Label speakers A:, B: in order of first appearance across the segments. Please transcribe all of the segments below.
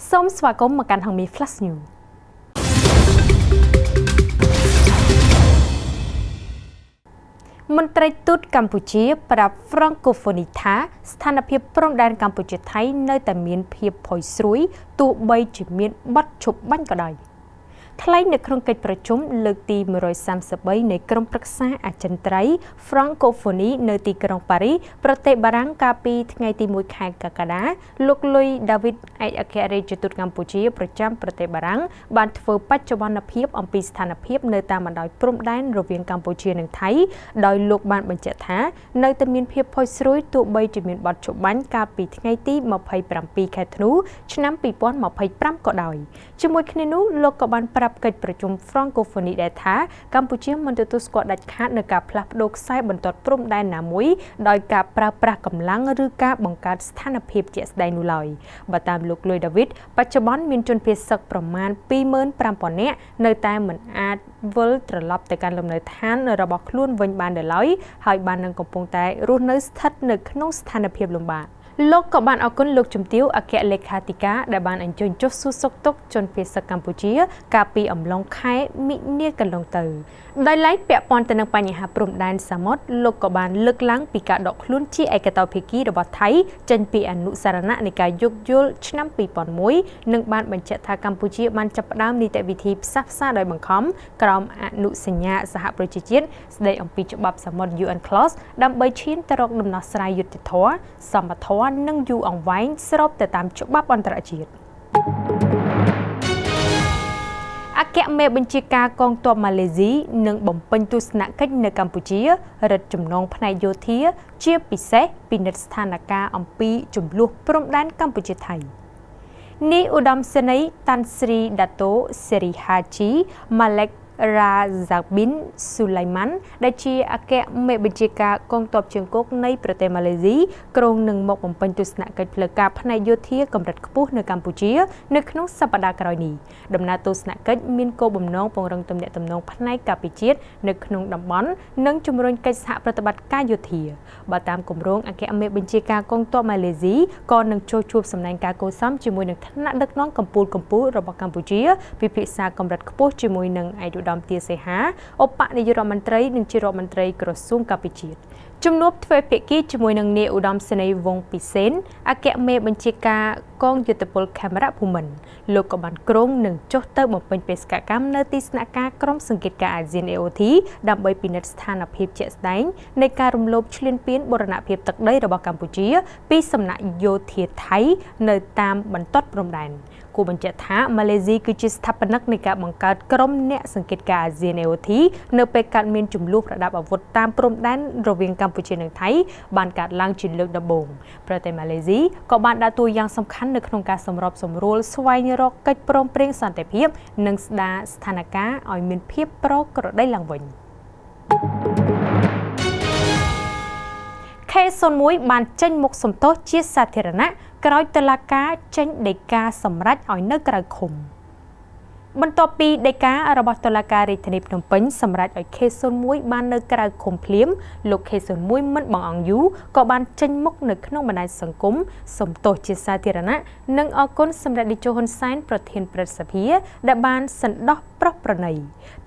A: សូមស្វាគមន៍មកកាន់ហងមី Flash News មន្ត្រីទូតកម្ពុជាប្រាប់ Francophonie ថាស្ថានភាពព្រំដែនកម្ពុជាថៃនៅតែមានភាពផុយស្រួយទោះបីជាមានបទឈប់បាញ់ក៏ដោយថ្លែងនៅក្នុងកិច្ចប្រជុំលើកទី133នៃក្រុមប្រឹក្សាអចិន្ត្រៃយ៍ Francophonie នៅទីក្រុងប៉ារីសប្រទេសបារាំងកាលពីថ្ងៃទី1ខែកក្កដាលោកលុយដាវីតឯកអគ្គរដ្ឋទូតកម្ពុជាប្រចាំប្រទេសបារាំងបានធ្វើបច្ចុប្បន្នភាពអំពីស្ថានភាពនៅតាមបណ្ដោយព្រំដែនរវាងកម្ពុជានិងថៃដោយលោកបានបញ្ជាក់ថានៅតែមានភាពផុយស្រួយទោះបីជាមានបទឈប់បាញ់កាលពីថ្ងៃទី27ខែធ្នូឆ្នាំ2025ក៏ដោយជាមួយគ្នានោះលោកក៏បានប្រាប់កិច្ចប្រជុំ Francophonie ដែលថាកម្ពុជាមិនទទួលស្គាល់ដាច់ខាតនូវការផ្លាស់ប្ដូរខ្សែបន្ទាត់ព្រំដែនណាមួយដោយការប្រើប្រាស់កម្លាំងឬការបង្កើតស្ថានភាពជាក់ស្ដែងនោះឡើយបើតាមលោកលុយដាវីតបច្ចុប្បន្នមានជនភៀសសឹកប្រមាណ 25,000 នាក់នៅតែមិនអាចវិលត្រឡប់ទៅកាន់លំនៅឋានរបស់ខ្លួនវិញបាននៅឡើយហើយបាននឹងកំពុងតែរស់នៅស្ថិតនៅក្នុងស្ថានភាពលំបាកលោកក៏បានអរគុណលោកជំទាវអគ្គលេខាធិការដែលបានអញ្ជើញចុះសួរសុខទុក្ខជនភៀសសឹកកម្ពុជាកាលពីអំឡុងខែមិនិនាកន្លងទៅដោយឡែកពាក់ព័ន្ធទៅនឹងបញ្ហាព្រំដែនសមុទ្រលោកក៏បានលើកឡើងពីការដកខ្លួនជាឯកតោភាគីរបស់ថៃចេញពីអនុសារណៈនៃការយោគយល់ឆ្នាំ2001និងបានបញ្ជាក់ថាកម្ពុជាបានចាប់ផ្ដើមនីតិវិធីផ្សះផ្សាដោយបង្ខំក្រោមអនុសញ្ញាសហប្រជាជាតិស្ដីអំពីច្បាប់សមុទ្រ UNCLOS ដើម្បីឈានទៅរកដំណោះស្រាយយុត្តិធម៌សមធម៌និងយូរអង្វែងស្របទៅតាមច្បាប់អន្តរជាតិអគ្គមេបញ្ជាការកងទ័ពម៉ាឡេស៊ីនឹងបំពេញទស្សនកិច្ចនៅកម្ពុជារឹតចំណងផ្នែកយោធាជាពិសេសពិនិត្យស្ថានភាពអំពីជម្លោះព្រំដែនកម្ពុជាថៃនាយឧត្តមសេនីយ៍តាន់ស្រីដាតូសេរីហាជីម៉ាឡេករ៉ាហ្សាប៊ីនស៊ូឡៃម៉ាន់ដែលជាអគ្គមេបញ្ជាការកងទ័ពជើងគោកនៃប្រទេសម៉ាឡេស៊ីក្រុងនឹងមកបំពេញទស្សនកិច្ចផ្លូវការផ្នែកយោធាកម្រិតខ្ពស់នៅកម្ពុជានៅក្នុងសប្តាហ៍ក្រោយនេះដំណើរទស្សនកិច្ចមានគោលបំណងពង្រឹងទំនាក់ទំនងផ្នែកការពិជាតិនៅក្នុងតំបន់និងជំរុញកិច្ចសហប្រតិបត្តិការយោធាបើតាមគម្រោងអគ្គមេបញ្ជាការកងទ័ពម៉ាឡេស៊ីក៏នឹងចូលជួបសម្ដែងការកូរសំជាមួយនឹងថ្នាក់ដឹកនាំកម្ពុជារបស់កម្ពុជាពិភាក្សាកម្រិតខ្ពស់ជាមួយនឹងឯកឧត្តមទាសេហាឧបនាយករដ្ឋមន្ត្រីនិងជារដ្ឋមន្ត្រីក្រសួងការពិជាតិជំនួបទ្វេភាគីជាមួយនឹងនាយឧត្តមសេនីយ៍វងពិសេនអគ្គមេបញ្ជាការកងយុទ្ធពលខេមរៈភូមិន្ទលោកក៏បានក្រុងនឹងចុះទៅបំពេញបេសកកម្មនៅទីស្នាក់ការក្រុមសង្កេតការអាស៊ាន AOT ដើម្បីពិនិត្យស្ថានភាពជាក់ស្ដែងនៃការរំលោភឈ្លានពានបូរណភាពទឹកដីរបស់កម្ពុជាពីសំណាក់យោធាថៃនៅតាមបន្ទាត់ព្រំដែនគូបញ្ជាក់ថាម៉ាឡេស៊ីគឺជាស្ថាបនិកនៃការបង្កើតក្រុមអ្នកសង្កេតការអាស៊ាន AOT នៅពេលកើតមានជម្លោះប្រដាប់អាវុធតាមព្រំដែនរវាងកម្ពុជានិងថៃបានកើតឡើងជាលើកដំបូងប្រទេសម៉ាឡេស៊ីក៏បានដើរតួយ៉ាងសំខាន់នៅក្នុងការសម្របសម្រួលស្វែងរកកិច្ចព្រមព្រៀងសន្តិភាពនិងស្ដារស្ថានភាពឲ្យមានភាពប្រក្រតីឡើងវិញK01 បានចេញមុខសំទោសជាសាធារណៈក្រោយតុលាការចេញដីកាសម្រេចឲ្យនៅក្រៅឃុំបន្ទាប់ពីដីការបស់តុលាការរាជធានីភ្នំពេញសម្រេចឲ្យ K01 បាននៅក្រៅឃុំភ្លាមលោក K01 មិនបង្អង់យូរក៏បានចេញមុខនៅក្នុងបណ្ដាញសង្គមសំទោសជាសាធារណៈនិងអគុណសម្រាប់នាយកហ៊ុនសែនប្រធានព្រឹទ្ធសភាដែលបានសន្តោសប្រោះប្រណី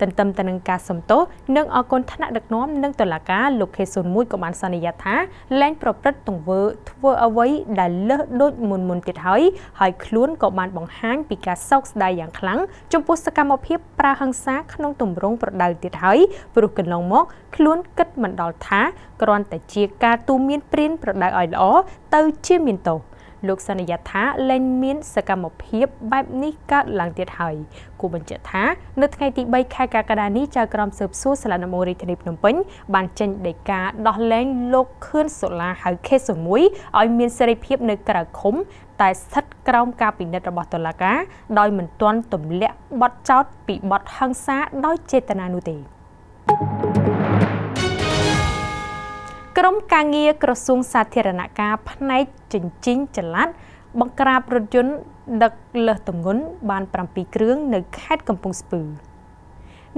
A: ទន្ទឹមទៅនឹងការសំទោសនិងអគុណថ្នាក់ដឹកនាំនិងតុលាការលោក K01 ក៏បានសន្យាថាលែងប្រព្រឹត្តទង្វើធ្វើអ្វីដែលលើសដូចមុនទៀតហើយខ្លួនក៏បានបង្ហាញពីការសោកស្ដាយយ៉ាងខ្លាំងចំពោះសកម្មភាពប្រើហិង្សាក្នុងទម្រង់ប្រដៅទៀតហើយព្រោះកន្លងមកខ្លួនគិតមិនដល់ថាគ្រាន់តែជាការទូន្មានព្រានប្រដៅឲ្យល្អទៅជាមានទោសលោកសន្យាថាលែងមានសកម្មភាពបែបនេះកើតឡើងទៀតហើយគូបញ្ជាក់ថានៅថ្ងៃទី3ខែកក្កដានេះចៅក្រមស៊ើបសួរសាលាដំបងរាជធានីភ្នំពេញបានចេញដីកាដោះលែងលោកខឿនសូឡាហៅ K01 ឲ្យមានសេរីភាពនៅក្រៅឃុំតែស្ថិតក្រោមការពិនិត្យរបស់តុលាការដោយមិនទាន់ទម្លាក់បទចោទពីបទហិង្សាដោយចេតនានោះទេក្រុមការងារក្រសួងសាធារណការផ្នែកជញ្ជីងចល័តបង្ក្រាបរថយន្តដឹកលើសទម្ងន់បាន7គ្រឿងនៅខេត្តកំពង់ស្ពឺ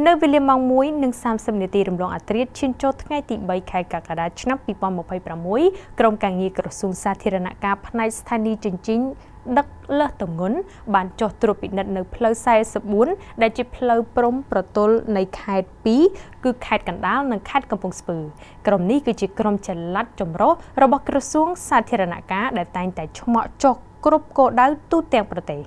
A: នៅវេលាម៉ោង 1:30 នាទីរំលងអធ្រាត្រឈានចូលថ្ងៃទី3ខែកក្កដាឆ្នាំ2026ក្រុមការងារក្រសួងសាធារណការផ្នែកស្ថានីយ៍ជញ្ជីង ដឹកលើសទម្ងន់បានចុះត្រួតពិនិត្យនៅផ្លូវ44ដែលជាផ្លូវព្រំប្រទល់នៃខេត្ត2គឺខេត្តកណ្ដាលនិងខេត្តកំពង់ស្ពឺក្រុមនេះគឺជាក្រុមចល័តចម្រុះរបស់ក្រសួងសាធារណការដែលតែងតែឆ្មក់ចុះគ្រប់គោលដៅទូទាំងប្រទេស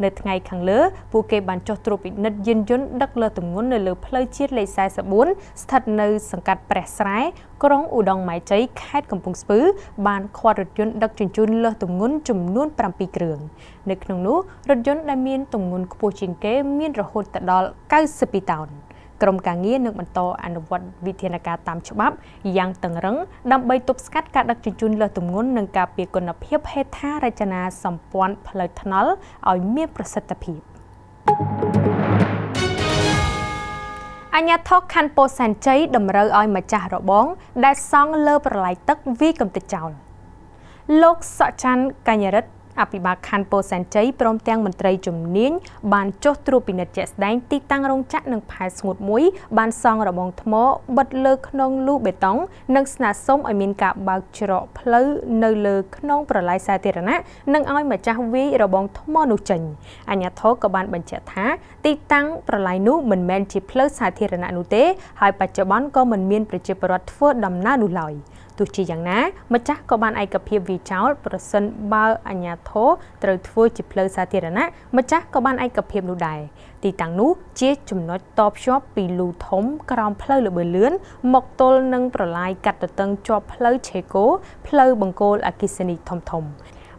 A: នៅថ្ងៃខាងលើពួកគេបានចុះត្រួតពិនិត្យយានយន្តដឹកលើសទម្ងន់នៅលើផ្លូវជាតិលេខ44ស្ថិតនៅសង្កាត់ព្រះស្រែក្រុងឧដុង្គម៉ែជ័យខេត្តកំពង់ស្ពឺបានឃាត់រថយន្តដឹកជញ្ជូនលើសទម្ងន់ចំនួន7គ្រឿងនៅក្នុងនោះរថយន្តដែលមានទម្ងន់ខ្ពស់ជាងគេមានរហូតដល់92តោនក្រុមការងារនឹងបន្តអនុវត្តវិធានការតាមច្បាប់យ៉ាងតឹងរ៉ឹងដើម្បីទប់ស្កាត់ការដឹកជញ្ជូនលើសទម្ងន់និងការពារគុណភាពហេដ្ឋារចនាសម្ព័ន្ធផ្លូវថ្នល់ឲ្យមានប្រសិទ្ធភាពអាជ្ញាធរខណ្ឌពោធិ៍សែនជ័យតម្រូវឲ្យម្ចាស់របងដែលសង់លើប្រឡាយទឹកវាយកំទេចចោលលោកសកច័ន្ទកញ្ញរិទ្ធអភិបាលខណ្ឌពោធិ៍សែនជ័យព្រមទាំងមន្ត្រីជំនាញបានចុះត្រួតពិនិត្យជាក់ស្ដែងទីតាំងរោងចក្រនិងផែស្ងួតមួយបានសង់របងថ្មបិទលើក្នុងលូបេតុងនិងស្នើសុំឲ្យមានការបើកច្រកផ្លូវនៅលើក្នុងប្រឡាយសាធារណៈនិងឲ្យម្ចាស់វាយរបងថ្មនោះចេញអាជ្ញាធរក៏បានបញ្ជាក់ថាទីតាំងប្រឡាយនោះមិនមែនជាផ្លូវសាធារណៈនោះទេហើយបច្ចុប្បន្នក៏មិនមានប្រជាពលរដ្ឋធ្វើដំណើរនោះឡើយទោះជាយ៉ាងណាម្ចាស់ក៏បានឯកភាពវាចោលប្រសិនបើអាជ្ញាធរត្រូវធ្វើជាផ្លូវសាធារណៈម្ចាស់ក៏បានឯកភាពនោះដែរទីតាំងនោះជាចំណុចតភ្ជាប់ពីលូធំក្រោមផ្លូវល្បឿនលឿនមកទល់នឹងប្រឡាយកាត់ទទឹងជាប់ផ្លូវឆេកូផ្លូវបង្គោលអគ្គិសនីធំ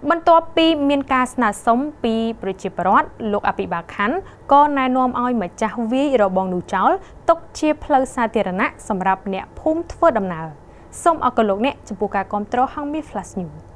A: បន្ទាប់ពីមានការស្នើសុំពីប្រជាពលរដ្ឋលោកអភិបាលខណ្ឌក៏ណែនាំឲ្យម្ចាស់វាយរបងនោះចោលទុកជាផ្លូវសាធារណៈសម្រាប់អ្នកភូមិធ្វើដំណើរសូមអរគុណលោកអ្នកចំពោះការគាំទ្រហងមាស Flash News